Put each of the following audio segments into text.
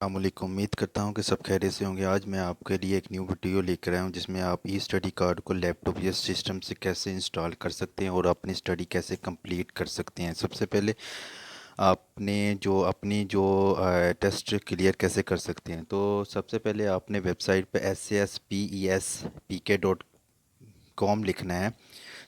अस्सलामुअलैकुम। उम्मीद करता हूँ कि सब खैरियत से होंगे। आज मैं आपके लिए एक न्यू वीडियो लेकर आया हूँ जिसमें आप ई स्टडी कार्ड को लैपटॉप या सिस्टम से कैसे इंस्टॉल कर सकते हैं और अपनी स्टडी कैसे कंप्लीट कर सकते हैं। सबसे पहले आपने जो अपनी जो टेस्ट क्लियर कैसे कर सकते हैं, तो सबसे पहले आपने वेबसाइट पे saspespk.com लिखना है।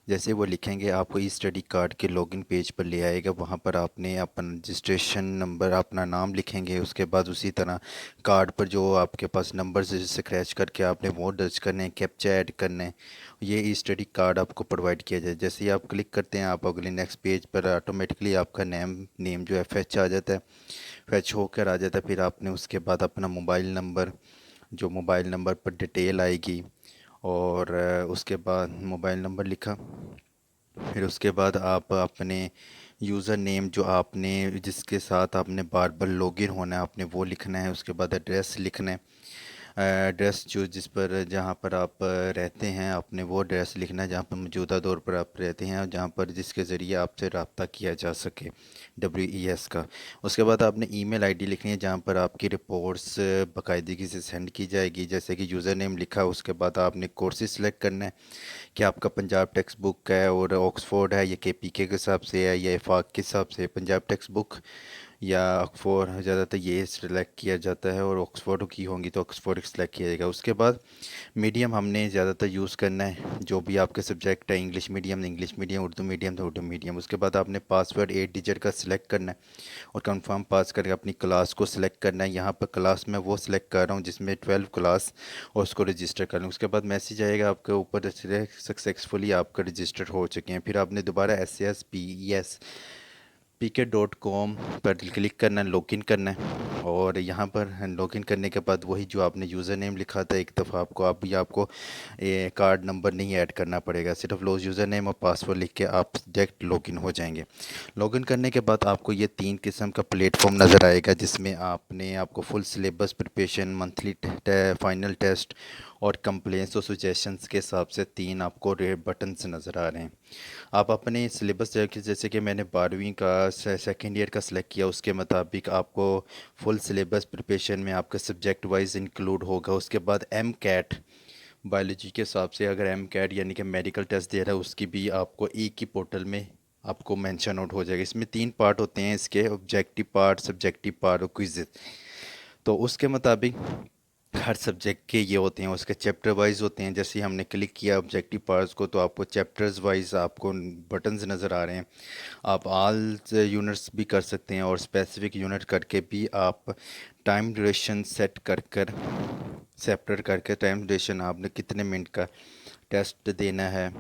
जैसे वो लिखेंगे आपको ई स्टडी कार्ड के लॉगिन पेज पर ले आएगा। वहाँ पर आपने अपना रजिस्ट्रेशन नंबर, अपना नाम लिखेंगे। उसके बाद उसी तरह कार्ड पर जो आपके पास नंबर से स्क्रैच करके आपने वो दर्ज करने हैं, कैप्चा ऐड करने हैं। ये ई स्टडी कार्ड आपको प्रोवाइड किया जाए। जैसे ही आप क्लिक करते हैं आप अगले नेक्स्ट पेज पर ऑटोमेटिकली आपका नेम जो है फैच आ जाता है, फैच होकर आ जाता है। फिर आपने उसके बाद अपना मोबाइल नंबर, जो मोबाइल नंबर पर डिटेल आएगी, और उसके बाद मोबाइल नंबर लिखा। फिर उसके बाद आप अपने यूज़र नेम जो आपने जिसके साथ आपने बार बार लॉगिन होना है आपने वो लिखना है। उसके बाद एड्रेस लिखना है। एड्रेस जो जिस पर जहाँ पर आप रहते हैं आपने वो एड्रेस लिखना है जहाँ पर मौजूदा तौर पर आप रहते हैं और जहाँ पर जिसके ज़रिए आपसे रब्ता किया जा सके, WES का। उसके बाद आपने ईमेल आईडी लिखनी है जहाँ पर आपकी रिपोर्ट्स बाकायदगी से सेंड की जाएगी। जैसे कि यूज़र नेम लिखा, उसके बाद आपने कोर्सेज सेलेक्ट करना है कि आपका पंजाब टेक्स्ट बुक है और ऑक्सफोर्ड है, या KPK के हिसाब से है या इफाक के हिसाब से। पंजाब टेक्स्ट बुक या ऑक्सफोर्ड ज़्यादातर ये सिलेक्ट किया जाता है, और ऑक्सफोर्ड की होंगी तो ऑक्सफोर्ड सेलेक्ट किया जाएगा। उसके बाद मीडियम हमने ज़्यादातर यूज़ करना है, जो भी आपके सब्जेक्ट है, इंग्लिश मीडियम, उर्दू मीडियम तो उर्दू मीडियम। उसके बाद आपने पासवर्ड 8 डिजिट का सिलेक्ट करना है और कंफर्म पास करके अपनी क्लास को सिलेक्ट करना है। यहाँ पर क्लास में वो सिलेक्ट कर रहा हूँ जिसमें 12 क्लास, और उसको रजिस्टर कर लूँ। उसके बाद मैसेज आएगा आपके ऊपर, सक्सेसफुली आपका रजिस्टर हो चुके हैं। फिर आपने दोबारा saspes.pk.com पर क्लिक करना है, लॉगिन करना है। और यहाँ पर लॉगिन करने के बाद वही जो आपने यूज़र नेम लिखा था एक दफ़ा आपको, अब भी आपको कार्ड नंबर नहीं ऐड करना पड़ेगा, सिर्फ लो यूज़र नेम और पासवर्ड लिख के आप डायरेक्ट लॉगिन हो जाएंगे। लॉगिन करने के बाद आपको ये 3 किस्म का प्लेटफॉर्म नज़र आएगा जिसमें आपको full syllabus preparation, monthly final test और कंप्लेंट्स और सजेशंस के हिसाब से 3 आपको रेड बटन्स नज़र आ रहे हैं। आप अपने सिलेबस जैसे कि मैंने 12वीं का सेकेंड ईयर का सिलेक्ट किया, उसके मुताबिक आपको फुल सिलेबस प्रिपरेशन में आपका सब्जेक्ट वाइज इंक्लूड होगा। उसके बाद MCAT बायोलॉजी के हिसाब से, अगर MCAT यानी कि मेडिकल टेस्ट दे रहा है उसकी भी आपको एक ही पोर्टल में आपको मेंशन आउट हो जाएगा। इसमें 3 पार्ट होते हैं इसके, ऑब्जेक्टिव पार्ट, सब्जेक्टिव पार्ट और क्विज़। तो उसके मुताबिक हर सब्जेक्ट के ये होते हैं, उसके चैप्टर वाइज होते हैं। जैसे ही हमने क्लिक किया ऑब्जेक्टिव पार्ट्स को तो आपको चैप्टर्स वाइज आपको बटन्स नज़र आ रहे हैं। आप ऑल यूनिट्स भी कर सकते हैं और स्पेसिफिक यूनिट करके भी आप टाइम ड्यूरेशन सेट कर कर सेपरेट करके टाइम ड्यूरेशन आपने कितने मिनट का टेस्ट देना है,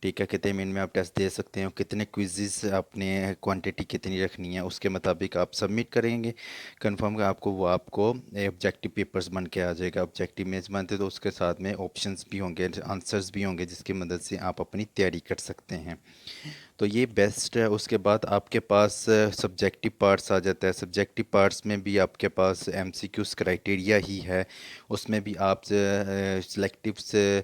ठीक है, कितने मिनट में आप टेस्ट दे सकते हैं, कितने क्विज़ेस आपने क्वांटिटी कितनी रखनी है उसके मुताबिक आप सबमिट करेंगे। कंफर्म का आपको वो आपको ऑब्जेक्टिव पेपर्स बन के आ जाएगा। ऑब्जेक्टिव में बनते तो उसके साथ में ऑप्शंस भी होंगे, आंसर्स भी होंगे जिसकी मदद से आप अपनी तैयारी कर सकते हैं। तो ये बेस्ट है। उसके बाद आपके पास सब्जेक्टिव पार्ट्स आ जाता है। सब्जेक्टिव पार्ट्स में भी आपके पास MCQs क्राइटेरिया ही है। उसमें भी आप सिलेक्टिव से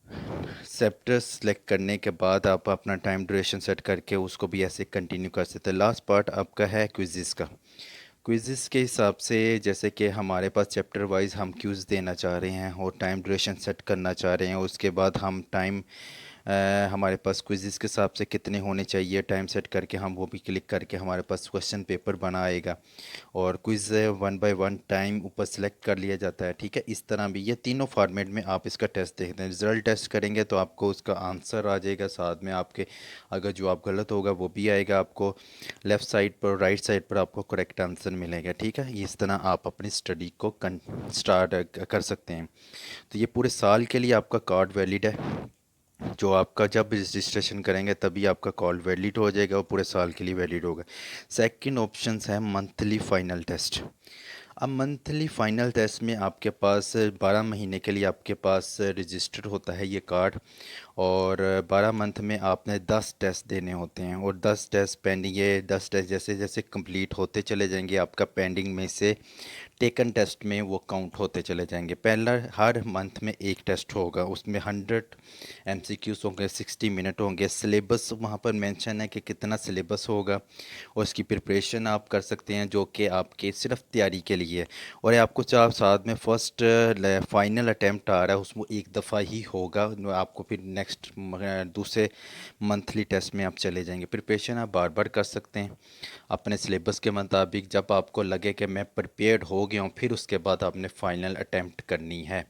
चैप्टर्स सेलेक्ट करने के बाद आप अपना टाइम ड्यूरेशन सेट करके उसको भी ऐसे कंटिन्यू कर सकते हैं। लास्ट पार्ट आपका है क्विज़िस का। क्विज़िस के हिसाब से जैसे कि हमारे पास चैप्टर वाइज हम क्यूज़ देना चाह रहे हैं और टाइम ड्यूरेशन सेट करना चाह रहे हैं। उसके बाद हम टाइम हमारे पास क्विज़िस के हिसाब से कितने होने चाहिए टाइम सेट करके हम वो भी क्लिक करके हमारे पास क्वेश्चन पेपर बना आएगा, और क्विज़ 1 बाय 1 टाइम ऊपर सेलेक्ट कर लिया जाता है। ठीक है, इस तरह भी ये तीनों फॉर्मेट में आप इसका टेस्ट देखते हैं। रिज़ल्ट टेस्ट करेंगे तो आपको उसका आंसर आ जाएगा साथ में आपके, अगर जो आप गलत होगा वो भी आएगा आपको। लेफ़्ट साइड पर, राइट साइड पर आपको करेक्ट आंसर मिलेगा। ठीक है, इस तरह आप अपनी स्टडी को स्टार्ट कर सकते हैं। तो ये पूरे साल के लिए आपका कार्ड वैलिड है। जो आपका जब रजिस्ट्रेशन करेंगे तभी आपका कॉल वैलिड हो जाएगा और पूरे साल के लिए वैलिड होगा। सेकंड ऑप्शंस है मंथली फ़ाइनल टेस्ट। अब मंथली फ़ाइनल टेस्ट में आपके पास 12 महीने के लिए आपके पास रजिस्टर होता है ये कार्ड, और 12 मंथ में आपने 10 टेस्ट देने होते हैं, और 10 टेस्ट पेंडिंग, ये 10 टेस्ट जैसे जैसे कंप्लीट होते चले जाएंगे आपका पेंडिंग में से टेकन टेस्ट में वो काउंट होते चले जाएंगे। पहला हर मंथ में एक टेस्ट होगा, उसमें 100 MCQs होंगे, 60 मिनट होंगे। सिलेबस वहाँ पर मेंशन है कि कितना सिलेबस होगा, और उसकी प्रिपरेशन आप कर सकते हैं जो कि आपके सिर्फ तैयारी के लिए है। और ये आपको चार साथ में फर्स्ट फाइनल अटैम्प्ट आ रहा है, उसमें एक दफ़ा ही होगा, आपको फिर नेक्स्ट दूसरे मंथली टेस्ट में आप चले जाएंगे। प्रिपरेशन आप बार बार कर सकते हैं अपने सिलेबस के मुताबिक। जब आपको लगे कि मैं प्रिपेयर्ड हो गया हूँ, फिर उसके बाद आपने फ़ाइनल अटैम्प्ट करनी है।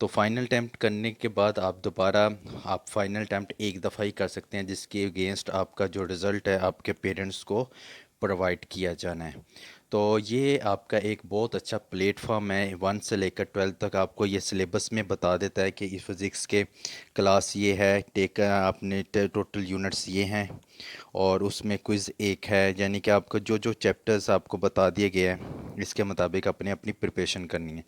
तो फाइनल अटैम्प्ट करने के बाद आप दोबारा आप फाइनल अटैम्प्ट एक दफ़ा ही कर सकते हैं, जिसके अगेंस्ट आपका जो रिज़ल्ट है आपके पेरेंट्स को प्रोवाइड किया जाना है। तो ये आपका एक बहुत अच्छा प्लेटफॉर्म है, 1 से लेकर 12 तक आपको ये सिलेबस में बता देता है कि इस फिज़िक्स के क्लास ये है, टेक आपने टोटल यूनिट्स ये हैं, और उसमें क्विज़ एक है। यानी कि आपको जो जो चैप्टर्स आपको बता दिए गए हैं, इसके मुताबिक अपने अपनी प्रिपरेशन करनी है।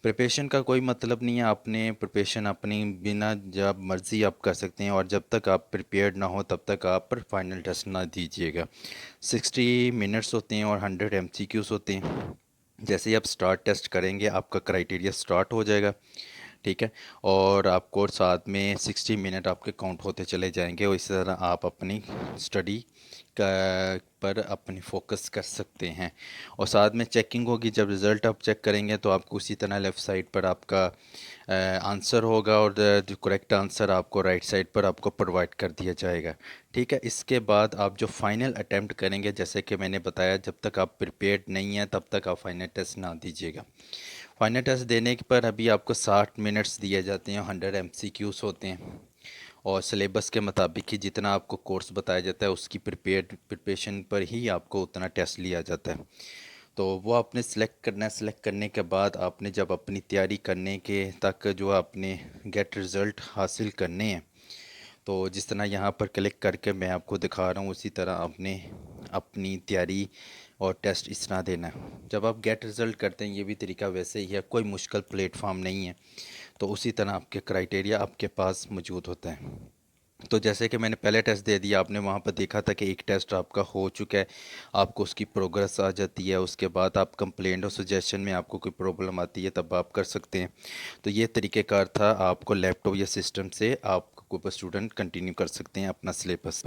प्रिपरेशन का कोई मतलब नहीं है, आपने प्रिपरेशन अपनी बिना जब मर्ज़ी आप कर सकते हैं, और जब तक आप प्रिपेयर्ड ना हो तब तक आप फाइनल टेस्ट ना दीजिएगा। 60 मिनट्स होते हैं और 100 MCQs होते हैं। जैसे ही आप स्टार्ट टेस्ट करेंगे आपका क्राइटेरिया स्टार्ट हो जाएगा, ठीक है। और आपको साथ में 60 मिनट आपके काउंट होते चले जाएंगे, और इस तरह आप अपनी स्टडी का पर अपनी फोकस कर सकते हैं। और साथ में चेकिंग होगी, जब रिज़ल्ट आप चेक करेंगे तो आपको उसी तरह लेफ़्ट साइड पर आपका आंसर होगा, और जो करेक्ट आंसर आपको राइट साइड पर आपको प्रोवाइड कर दिया जाएगा, ठीक है। इसके बाद आप जो फाइनल अटेम्प्ट करेंगे, जैसे कि मैंने बताया, जब तक आप प्रिपेयर्ड नहीं हैं तब तक आप फाइनल टेस्ट ना दीजिएगा। फाइनल टेस्ट देने के पर अभी आपको 60 मिनट्स दिए जाते हैं, 100 MCQs होते हैं, और सिलेबस के मुताबिक ही जितना आपको कोर्स बताया जाता है उसकी प्रिपरेशन पर ही आपको उतना टेस्ट लिया जाता है। तो वो आपने सेलेक्ट करना है। सेलेक्ट करने के बाद आपने जब अपनी तैयारी करने के तक जो आपने गेट रिज़ल्ट हासिल करने हैं, तो जिस तरह यहाँ पर क्लिक करके मैं आपको दिखा रहा हूँ, उसी तरह आपने अपनी तैयारी और टेस्ट इस तरह देना है। जब आप गेट रिज़ल्ट करते हैं, ये भी तरीका वैसे ही है, कोई मुश्किल प्लेटफॉर्म नहीं है। तो उसी तरह आपके क्राइटेरिया आपके पास मौजूद होता है। तो जैसे कि मैंने पहले टेस्ट दे दिया, आपने वहाँ पर देखा था कि एक टेस्ट आपका हो चुका है, आपको उसकी प्रोग्रेस आ जाती है। उसके बाद आप कंप्लेंट और सजेशन में आपको कोई प्रॉब्लम आती है तब आप कर सकते हैं। तो ये तरीक़ेकार था, आपको लैपटॉप या सिस्टम से आप कोई स्टूडेंट कंटिन्यू कर सकते हैं अपना सिलेबस।